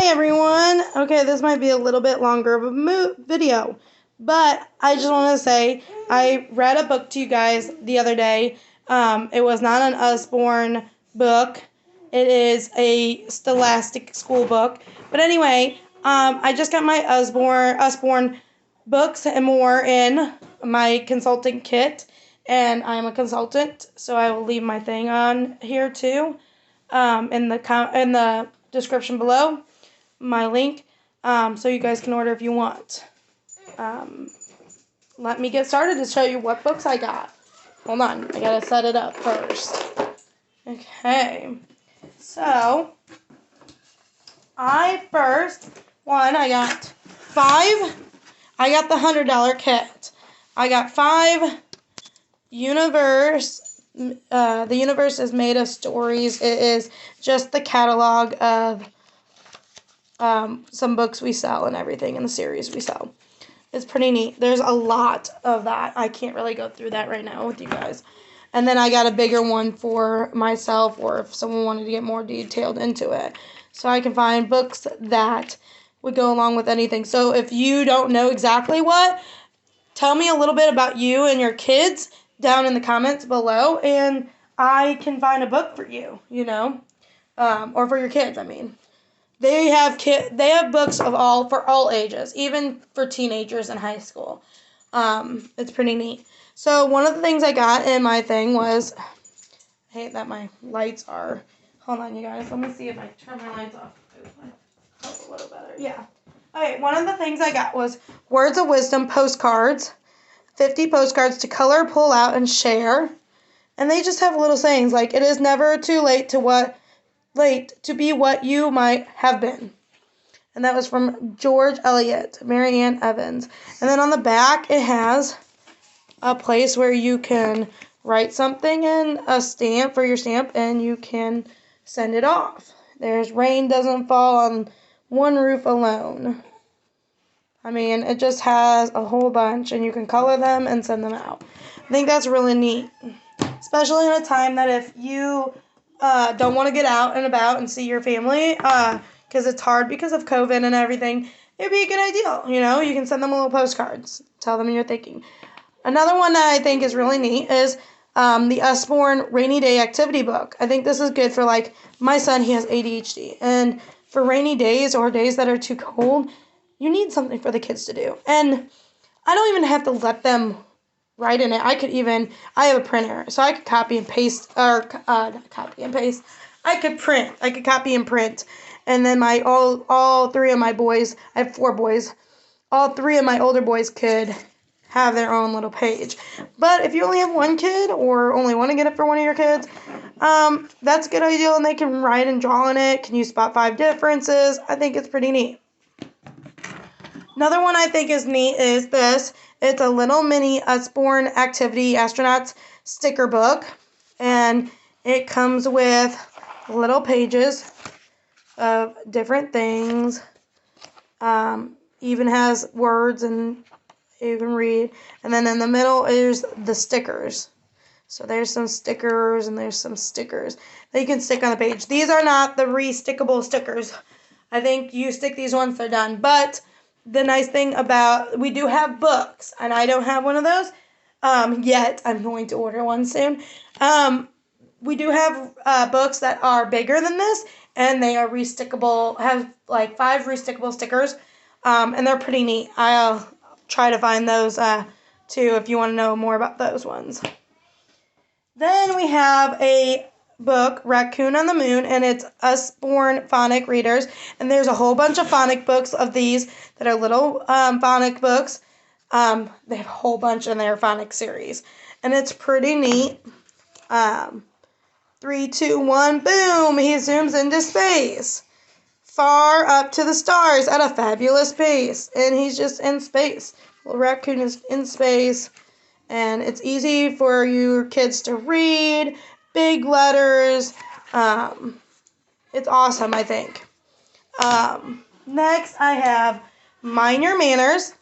Hey everyone! Okay, this might be a little bit longer of a video, but I just want to say I read a book to you guys the other day. It was not an Usborne book. It is a Scholastic school book. But anyway, I just got my Usborne books and more in my consulting kit, and I'm a consultant, so I will leave my thing on here too, in the description below, my link, so you guys can order if you want. Let me get started to show you what books I got. Hold on, I gotta set it up first. Okay, so I got I got the $100 kit. I got 5 Universe. The universe is made of stories. It is just the catalog of some books we sell and everything in the series we sell. It's pretty neat. There's a lot of that. I can't really go through that right now with you guys. And then I got a bigger one for myself, or if someone wanted to get more detailed into it. So I can find books that would go along with anything. So if you don't know exactly what, tell me a little bit about you and your kids down in the comments below, and I can find a book for you, or for your kids, I mean. They have books for all ages, even for teenagers in high school. It's pretty neat. So one of the things I got in my thing was, I hate that my lights are, hold on you guys, let me see if I turn my lights off. Oh, a little better, yeah. Okay, one of the things I got was Words of Wisdom postcards, 50 postcards to color, pull out, and share. And they just have little sayings like, it is never too late to be what you might have been. And that was from George Eliot, Mary Ann Evans. And then on the back, it has a place where you can write something in a stamp for your stamp, and you can send it off. There's rain doesn't fall on one roof alone. I mean, it just has a whole bunch, and you can color them and send them out. I think that's really neat, especially in a time that if you don't want to get out and about and see your family, because it's hard because of COVID and everything, it'd be a good idea. You can send them little postcards, tell them you're thinking. Another one that I think is really neat is the Usborne Rainy Day Activity Book. I think this is good for, like, my son, he has ADHD, and for rainy days or days that are too cold, you need something for the kids to do. And I don't even have to let them write in it. I have a printer, so I could copy and paste, or copy and paste. I could copy and print. And then all 3 of my boys, I have 4 boys, all 3 of my older boys could have their own little page. But if you only have 1 kid, or only want to get it for one of your kids, that's a good idea, and they can write and draw in it. Can you spot 5 differences? I think it's pretty neat. Another one I think is neat is this. It's a little mini Usborne Activity Astronauts sticker book, and it comes with little pages of different things. Even has words, and you can read. And then in the middle is the stickers. So there's some stickers, and there's some stickers that you can stick on the page. These are not the re-stickable stickers. I think you stick these once they're done. But the nice thing about, we do have books, and I don't have one of those yet. I'm going to order one soon. We do have books that are bigger than this, and they are re-stickable, have like 5 re-stickable stickers, and they're pretty neat. I'll try to find those too if you want to know more about those ones. Then we have a book, Raccoon on the Moon, and it's Usborne phonic readers, and there's a whole bunch of phonic books of these that are little phonic books. They have a whole bunch in their phonic series, and it's pretty neat. 3, 2, 1, boom, he zooms into space, far up to the stars at a fabulous pace, and he's just in space. Little raccoon is in space, and it's easy for your kids to read, big letters. It's awesome, I think. Next, I have Mind Your Manners.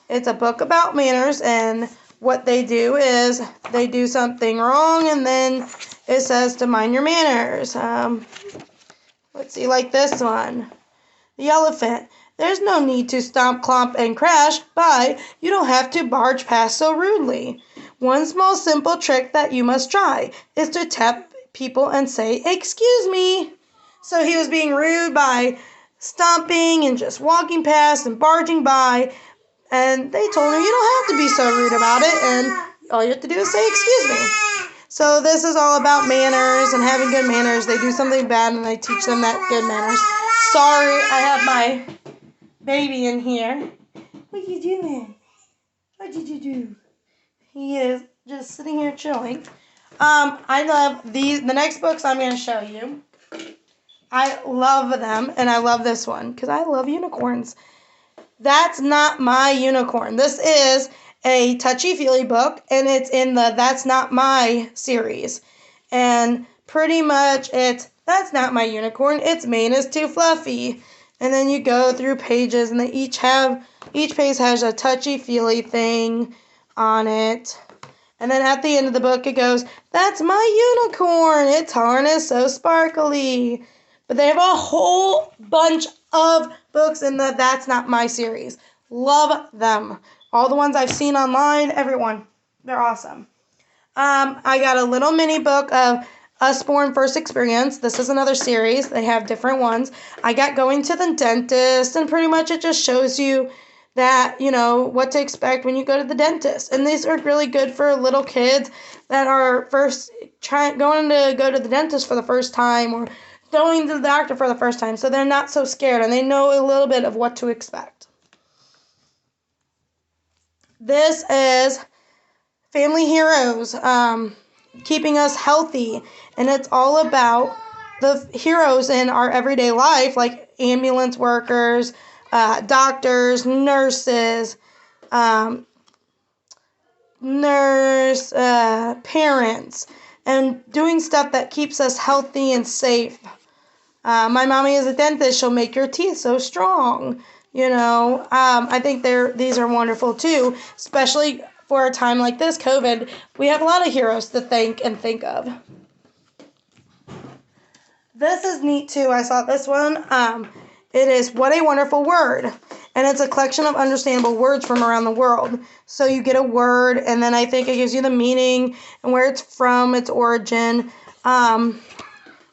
It's a book about manners, and what they do is they do something wrong, and then it says to mind your manners. Let's see, like this one. The elephant. There's no need to stomp, clomp, and crash. Bye. You don't have to barge past so rudely. One small simple trick that you must try is to tap people and say, "Excuse me." So he was being rude by stomping and just walking past and barging by. And they told him, "You don't have to be so rude about it. And all you have to do is say, 'Excuse me.'" So this is all about manners and having good manners. They do something bad and I teach them that good manners. Sorry, I have my baby in here. What are you doing? What did you do? He is just sitting here chilling. I love these. The next books I'm going to show you. I love them, and I love this one because I love unicorns. That's Not My Unicorn. This is a touchy-feely book, and it's in the That's Not My series. And pretty much it's, "That's not my unicorn. Its mane is too fluffy." And then you go through pages, and each page has a touchy-feely thing on it. And then at the end of the book, it goes, "That's my unicorn. Its horn is so sparkly." But they have a whole bunch of books in the That's Not My series. Love them. All the ones I've seen online, everyone. They're awesome. I got a little mini book of Usborne First Experience. This is another series. They have different ones. I got Going to the Dentist, and pretty much it just shows you that, what to expect when you go to the dentist. And these are really good for little kids that are going to go to the dentist for the first time or going to the doctor for the first time. So they're not so scared and they know a little bit of what to expect. This is Family Heroes, keeping us healthy. And it's all about the heroes in our everyday life, like ambulance workers, doctors, nurses, parents, and doing stuff that keeps us healthy and safe. My mommy is a dentist. She'll make your teeth so strong. I think these are wonderful too, especially for a time like this, COVID. We have a lot of heroes to thank and think of. This is neat too. I saw this one. It is What a Wonderful Word. And it's a collection of understandable words from around the world. So you get a word, and then I think it gives you the meaning and where it's from, its origin. I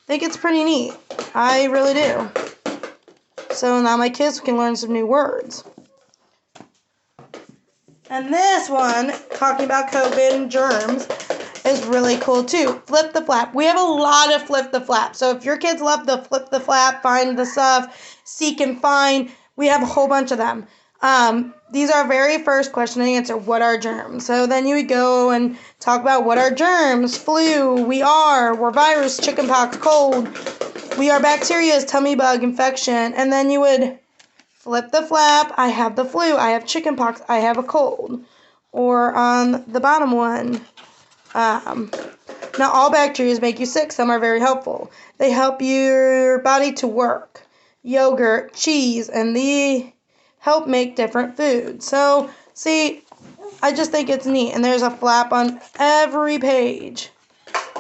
think it's pretty neat. I really do. So now my kids can learn some new words. And this one, talking about COVID and germs, is really cool too. Flip the Flap. We have a lot of Flip the Flap. So if your kids love the Flip the Flap, find the stuff, seek and find, we have a whole bunch of them. These are very first question and answer. What are germs? So then you would go and talk about what are germs? Flu, we're virus, chickenpox, cold. We are bacteria, tummy bug, infection. And then you would flip the flap. I have the flu. I have chickenpox. I have a cold. Or on the bottom one, not all bacteria make you sick. Some are very helpful. They help your body to work. Yogurt, cheese, and they help make different foods. So, see, I just think it's neat. And there's a flap on every page.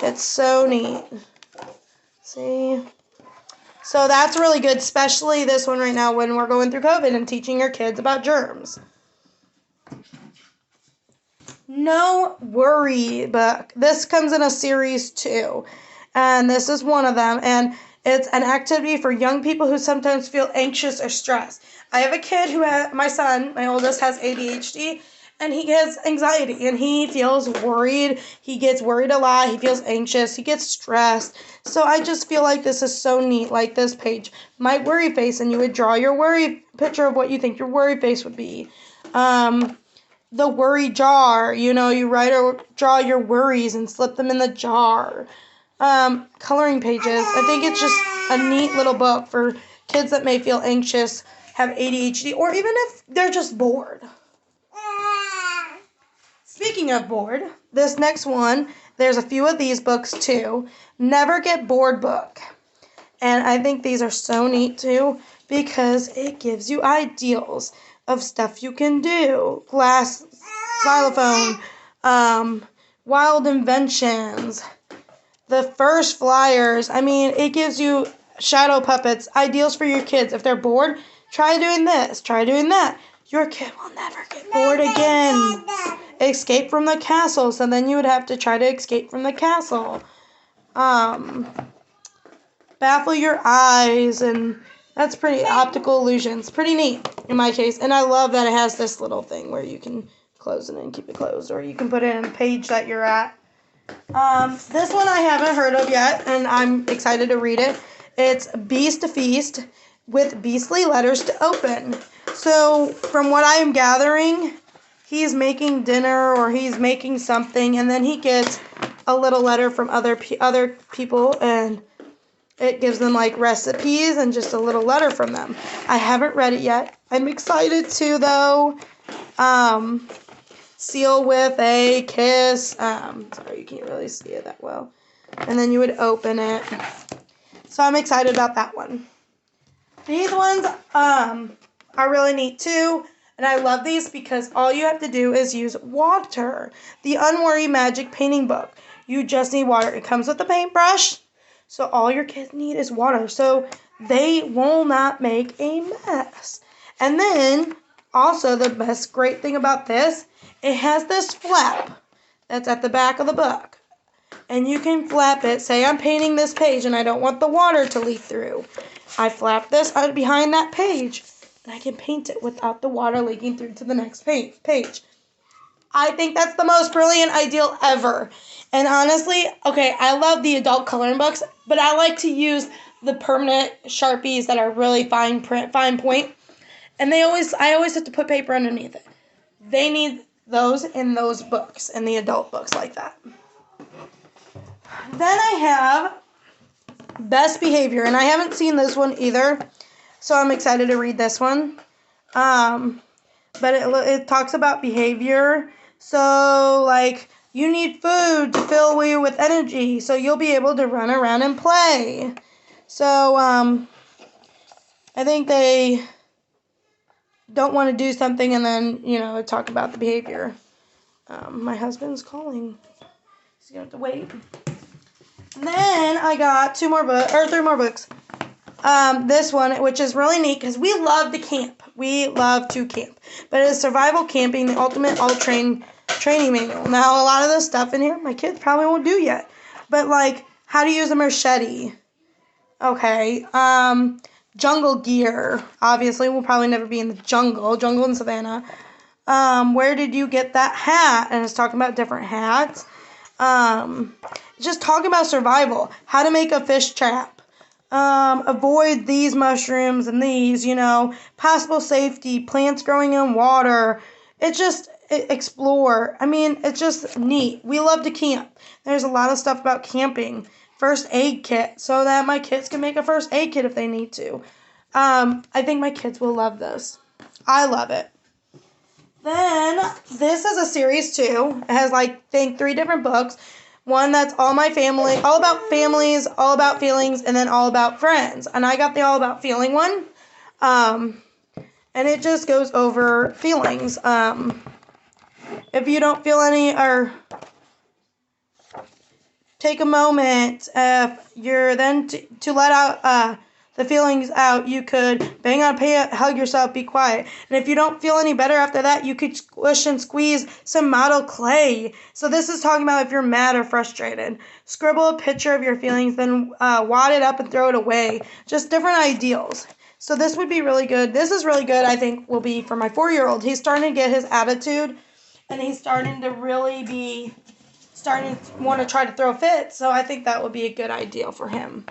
It's so neat. See? So that's really good, especially this one right now when we're going through COVID and teaching your kids about germs. No Worry book. This comes in a series too. And this is one of them. And it's an activity for young people who sometimes feel anxious or stressed. I have a kid my son, my oldest, has ADHD. And he gets anxiety and he feels worried. He gets worried a lot. He feels anxious. He gets stressed. So I just feel like this is so neat, like this page. My worry face, and you would draw your worry picture of what you think your worry face would be. The worry jar, you write or draw your worries and slip them in the jar. Coloring pages. I think it's just a neat little book for kids that may feel anxious, have ADHD, or even if they're just bored. Speaking of bored, this next one, there's a few of these books too. Never Get Bored book. And I think these are so neat too because it gives you ideals of stuff you can do. Glass, xylophone, wild inventions, the first flyers. I mean, it gives you shadow puppets, ideals for your kids. If they're bored, try doing this, try doing that. Your kid will never get bored again. Escape from the castle. So then you would have to try to escape from the castle. Baffle your eyes, and that's pretty optical illusions. Pretty neat in my case. And I love that it has this little thing where you can close it and keep it closed, or you can put it in a page that you're at. This one I haven't heard of yet, and I'm excited to read it. It's Beast to Feast with beastly letters to open. So from what I am gathering, he's making dinner or he's making something, and then he gets a little letter from other people, and it gives them like recipes and just a little letter from them. I haven't read it yet. I'm excited to though. Seal with a kiss. Sorry, you can't really see it that well. And then you would open it. So I'm excited about that one. These ones are really neat too. And I love these because all you have to do is use water. The Unworry Magic painting book. You just need water. It comes with a paintbrush. So all your kids need is water. So they will not make a mess. And then also the best great thing about this, it has this flap that's at the back of the book. And you can flap it. Say I'm painting this page and I don't want the water to leak through. I flap this behind that page and I can paint it without the water leaking through to the next page. I think that's the most brilliant ideal ever. And honestly, okay, I love the adult coloring books, but I like to use the permanent Sharpies that are really fine point. And I always have to put paper underneath it. They need those in those books, in the adult books like that. Then I have Best Behavior, and I haven't seen this one either, so I'm excited to read this one. But it talks about behavior. So, like, you need food to fill you with energy, so you'll be able to run around and play. So, I think they don't want to do something and then, talk about the behavior. My husband's calling. He's going to have to wait. And then I got 3 more books. This one, which is really neat because we love to camp. We love to camp. But it's Survival Camping, the Ultimate All-Training Manual. Now, a lot of the stuff in here, my kids probably won't do yet. But, like, how to use a machete. Okay. Jungle gear. Obviously, we'll probably never be in the jungle and savannah. Where did you get that hat? And it's talking about different hats. Just talking about survival. How to make a fish trap. Avoid these mushrooms and these, possible safety, plants growing in water. It's just explore. I mean, it's just neat. We love to camp. There's a lot of stuff about camping. First aid kit, so that my kids can make a first aid kit if they need to. I think my kids will love this. I love it. Then, this is a series too. It has 3 different books. One that's all about families, all about feelings, and then all about friends. And I got the all about feeling one. And it just goes over feelings. If you don't feel any, or take a moment, if you're then to let out the feelings out, you could bang on a hug yourself, be quiet. And if you don't feel any better after that, you could squish and squeeze some model clay. So this is talking about if you're mad or frustrated. Scribble a picture of your feelings, then wad it up and throw it away. Just different ideals. So this would be really good. This is really good, I think, will be for my 4-year-old. He's starting to get his attitude, and he's starting to want to try to throw fits. So I think that would be a good ideal for him.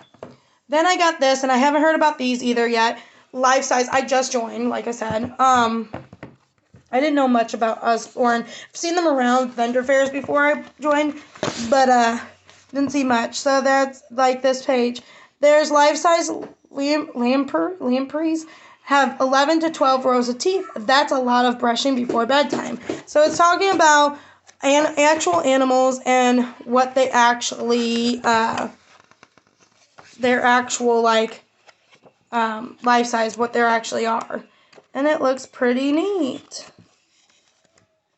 Then I got this, and I haven't heard about these either yet. Life Size. I just joined, like I said. I didn't know much about Usborne. I've seen them around vendor fairs before I joined, but didn't see much. So that's like this page. There's Life Size lampreys. Have 11 to 12 rows of teeth. That's a lot of brushing before bedtime. So it's talking about actual animals and what they actually... their actual, life size, what they actually are. And it looks pretty neat.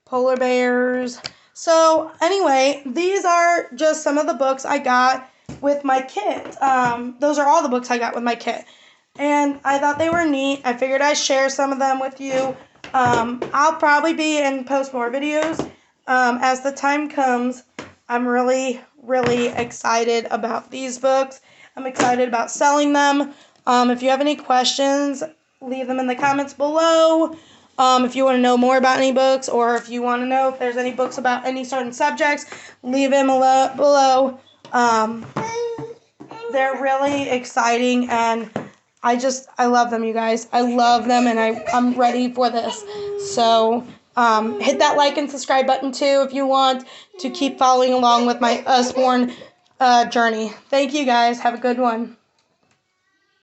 Polar bears. So, anyway, these are just some of the books I got. with my kit. Those are all the books I got with my kit. And I thought they were neat. I figured I'd share some of them with you. I'll probably be and post more videos as the time comes. I'm really, really excited about these books. I'm excited about selling them. If you have any questions, leave them in the comments below. If you want to know more about any books, or if you want to know if there's any books about any certain subjects, leave them below. They're really exciting, and I love them, you guys. I love them, and I'm ready for this. So hit that like and subscribe button too if you want to keep following along with my Usborne journey. Thank you, guys. Have a good one.